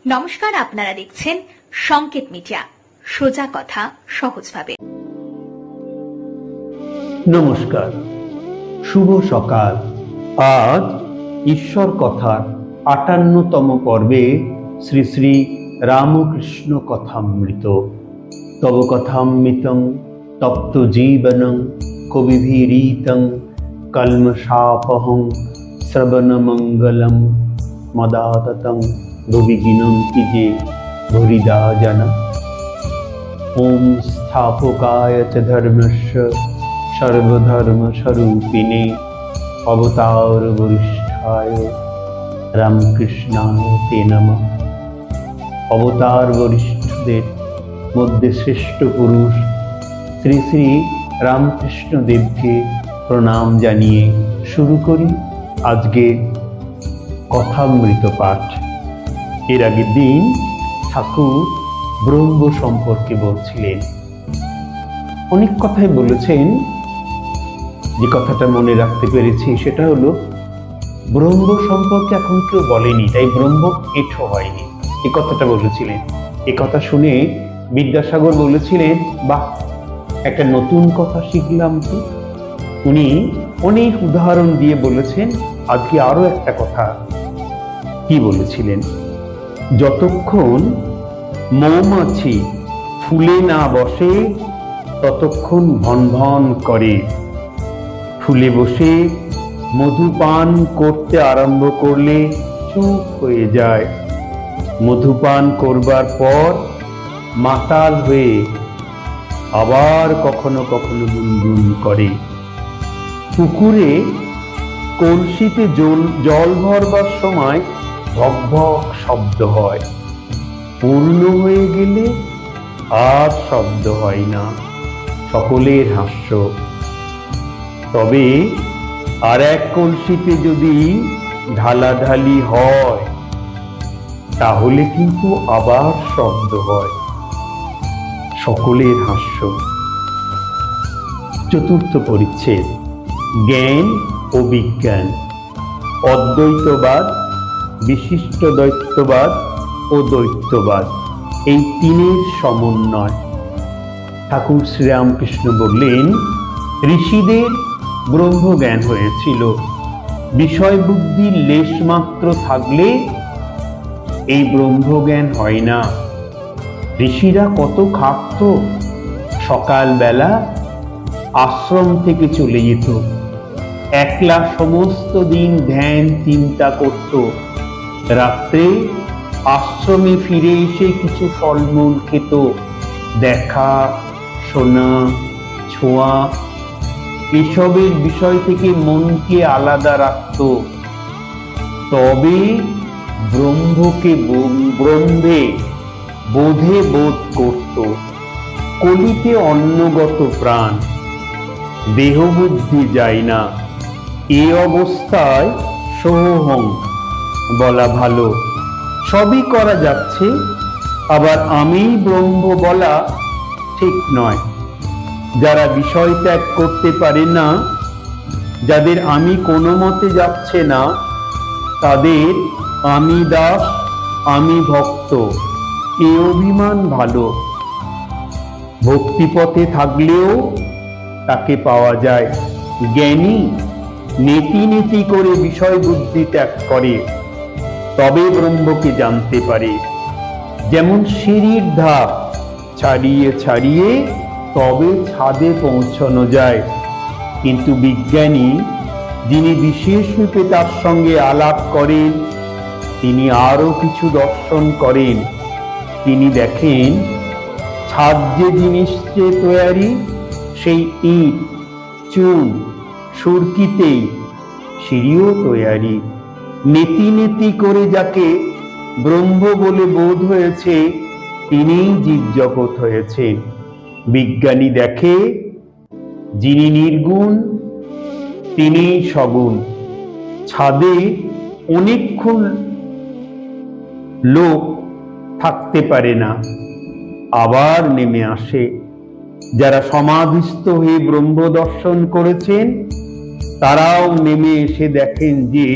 নমস্কার, আপনারা দেখছেন সংকেত মিডিয়া, সোজা কথা সহজভাবে। নমস্কার, শুভ সকাল। আজ ঈশ্বর কথার ৫৮তম পর্বে শ্রী শ্রী রামকৃষ্ণ কথামৃত। তব কথামৃতং তপ্ত জীবনং কবিভিরীতং কলমশাপহং শ্রবণমঙ্গলম মদাততং ভুবি গিনন্তি যে ভুরিদা জনা। ওম স্থাপকায় চ ধর্মস্য সর্বধর্মস্বরূপিণে অবতার বরিষ্ঠায় রামকৃষ্ণায় তে নমঃ। অবতার বরিষ্ঠদের মধ্যে শ্রেষ্ঠ পুরুষ শ্রী শ্রী রামকৃষ্ণ দেবকে প্রণাম জানিয়ে শুরু করি আজকে কথামৃত পাঠ। এর আগের দিন ঠাকুর ব্রহ্ম সম্পর্কে বলছিলেন। অনেক কথাই বলেছেন, যে কথাটা মনে রাখতে পেরেছি সেটা হলো ব্রহ্ম সম্পর্কে এখন কেউ বলেনি, তাই ব্রহ্ম এঠো হয়নি, এই কথাটা বলেছিলেন। এই কথা শুনে বিদ্যাসাগর বলেছিলেন, বাহ, একটা নতুন কথা শিখলাম তো। উনি অনেক উদাহরণ দিয়ে বলেছেন। আজকে আরো একটা কথা কি বলেছিলেন, যতক্ষণ মৌমাছি ফুলে না বসে ততক্ষণ ভন ভন করে, ফুলে বসে মধুপান করতে আরম্ভ করলে চুপ হয়ে যায়, মধুপান করবার পর মাতাল হয়ে আবার কখনো কখনো গুনগুন করে। পুকুরে কলসিতে জল ভরবার সময় ভক ভক শব্দ হয়, পূর্ণ হয়ে গেলে আর শব্দ হয় না, সকলের হাস্য। তবে আর এক কলসিতে যদি ঢালাঢালি হয় তাহলে কিন্তু আবার শব্দ হয়, সকলের হাস্য। চতুর্থ পরিচ্ছেদ, জ্ঞান ও বিজ্ঞান, অদ্বৈতবাদ, বিশিষ্ট দ্বৈতবাদ ও দ্বৈতবাদ, এই তিনের সমন্বয়। ঠাকুর শ্রীরামকৃষ্ণ বললেন, ঋষিদের ব্রহ্মজ্ঞান হয়েছিল, বিষয় বুদ্ধির লেশ মাত্র থাকলে এই ব্রহ্মজ্ঞান হয় না। ঋষিরা কত খাটত, সকালবেলা আশ্রম থেকে চলে যেত, একলা সমস্ত দিন ধ্যান চিন্তা করত, রাত্রে আশ্রমে ফিরে এসে কিছু ফলমূল খেত, দেখা শোনা ছোঁয়া এসবের বিষয় থেকে মনকে আলাদা রাখত, তবে ব্রহ্মে বোধে বোধ করত। কলিতে অন্নগত প্রাণ, দেহ বুদ্ধি যায় না, এ অবস্থায় সোহং বলা ভালো। সবই করা যাচ্ছে, আবার আমি ব্রহ্ম বলা ঠিক নয়। যারা বিষয় ত্যাগ করতে পারে না, যাদের আমি কোনো মতে যাচ্ছে না, তাদের আমি দাস আমি ভক্ত এ অভিমান ভালো। ভক্তিপথে থাকলেও তাকে পাওয়া যায়। জ্ঞানী নেতি নেতি করে বিষয় বুদ্ধি ত্যাগ করে, তবে ব্রহ্মকে জানতে পারে। যেমন সিঁড়ির ধাপ ছাড়িয়ে ছাড়িয়ে তবে ছাদে পৌঁছানো যায়, কিন্তু বিজ্ঞানী যিনি বিশেষ রূপে তার সঙ্গে আলাপ করেন, তিনি আরো কিছু দর্শন করেন। তিনি দেখেন, ছাদ যে জিনিস তৈরি, সেই ইট চুন সুরকিতেই সিঁড়িও তৈরি। নেতি নেতি করে যাকে ব্রহ্ম বলে বোধ হয়েছে, তিনিই জীবজগৎ হয়েছে। বিজ্ঞানী দেখে, যিনি নির্গুণ তিনি সগুণ। ছাদে অনেকক্ষণ লোক থাকতে পারে না, আবার নেমে আসে। যারা সমাধিস্থ হয়ে ব্রহ্ম দর্শন করেছেন, তারাও নেমে এসে দেখেন যে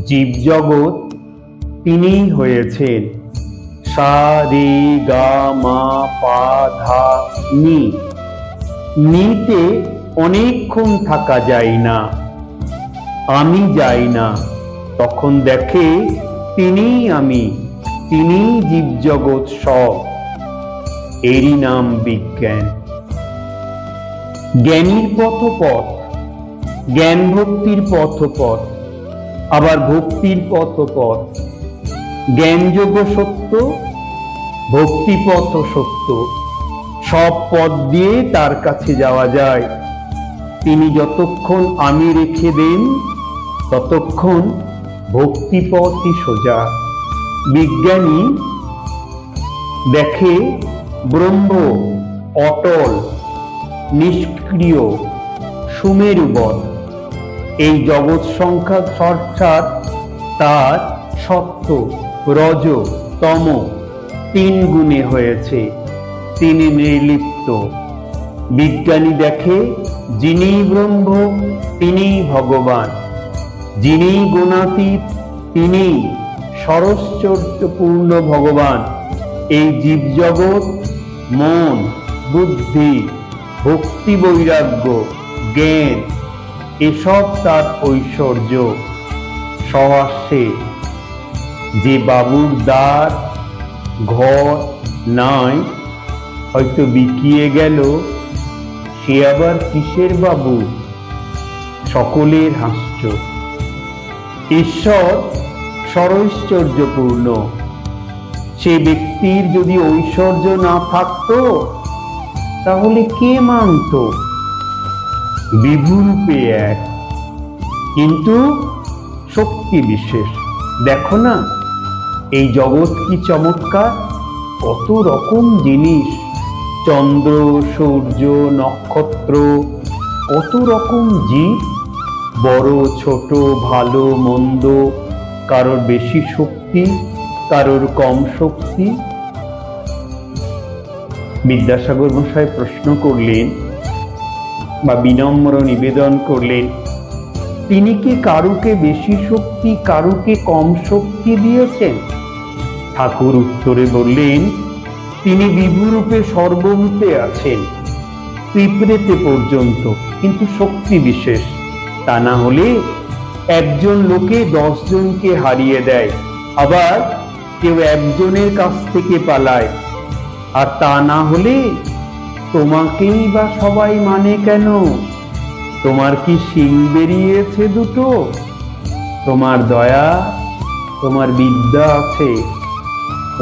জীবজগৎ তিনিই হয়েছেন। সা রে গা মা পা ধা নি। নিতে অনেকক্ষণ থাকা যায় না, আমি যাই না। তখন দেখে তিনিই আমি, তিনিই জীবজগৎ সব। এরই নাম বিজ্ঞান। জ্ঞানীর পথ, জ্ঞান ভক্তির পথ, আবার ভক্তির পথ। জ্ঞানযোগ্য সত্য, ভক্তিপথ সত্য, সব পথ দিয়ে তার কাছে যাওয়া যায়। তিনি যতক্ষণ আমি রেখে দেন ততক্ষণ ভক্তিপথই সোজা। বিজ্ঞানী দেখে ব্রহ্ম অটল, নিষ্ক্রিয়, সুমেরুবৎ। এই জগৎ সংখ্যা সরসার তার সত্য, রজ, তম 3 গুণে হয়েছে। তিনি নির্লিপ্ত। বিজ্ঞানী দেখে যিনি ব্রহ্ম তিনিই ভগবান, যিনি গুণাতীত তিনি সরশ্চর্যপূর্ণ ভগবান। এই জীবজগৎ মন, বুদ্ধি, ভক্তি, বৈরাগ্য, জ্ঞান এসব তার ঐশ্বর্য। সহাস্যে যে বাবুর দ্বার ঘর নাই, হয়তো বিকিয়ে গেল, সে আবার কিসের বাবু? সকলের হাস্য। ঈশ্বর সরৈশ্বর্যপূর্ণ। সে ব্যক্তির যদি ঐশ্বর্য না থাকতো তাহলে কে মানত? বিভুরূপে এক, কিন্তু শক্তি বিশেষ। দেখো না এই জগৎ কি চমৎকার, কত রকম জিনিস, চন্দ্র, সূর্য, নক্ষত্র, কত রকম জীব, বড় ছোট, ভালো মন্দ, কারোর বেশি শক্তি, কারোর কম শক্তি। বিদ্যাসাগর মশাই প্রশ্ন করলেন বা বিনম্র নিবেদন করলেন, তিনি কি কারুকে বেশি শক্তি, কারুকে কম শক্তি দিয়েছেন? ঠাকুর উত্তরে বললেন, তিনি বিভুরূপে সর্বভূতে আছেন, পিঁপড়েতে পর্যন্ত, কিন্তু শক্তি বিশেষ। তা না হলে একজন লোকে 10 জনকে হারিয়ে দেয়, আবার কেউ একজনের কাছ থেকে পালায়। আর তা না হলে তোমাকেই বা সবাই মানে কেন? তোমার কি শিং বেরিয়েছে দুটো? তোমার দয়া, তোমার বিদ্যা আছে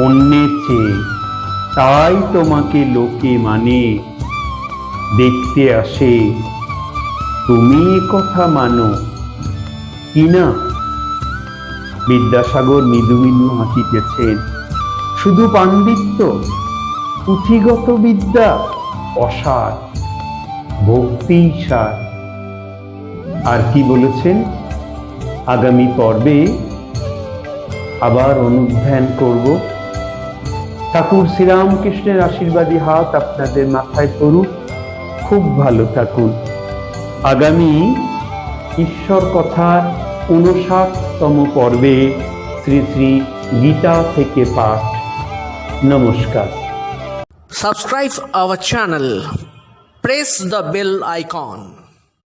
অন্যের চেয়ে, তাই তোমাকে লোকে মানে, দেখতে আসে। তুমি এ কথা মানো কিনা? বিদ্যাসাগর মৃদু মৃদু হাসিতেছেন। শুধু পাণ্ডিত্য, পুঁথিগত বিদ্যা অসার, ভক্তি সার। আর কি বলেছেন? আগামী পর্বে আবার অনুধ্যান করব। ঠাকুর শ্রীরামকৃষ্ণের আশীর্বাদী হাত আপনাদের মাথায় পড়ুক। খুব ভালো থাকুন। আগামী ঈশ্বর কথার 59তম পর্বে শ্রী শ্রী গীতা থেকে পাঠ। নমস্কার। Subscribe our channel. Press the bell icon.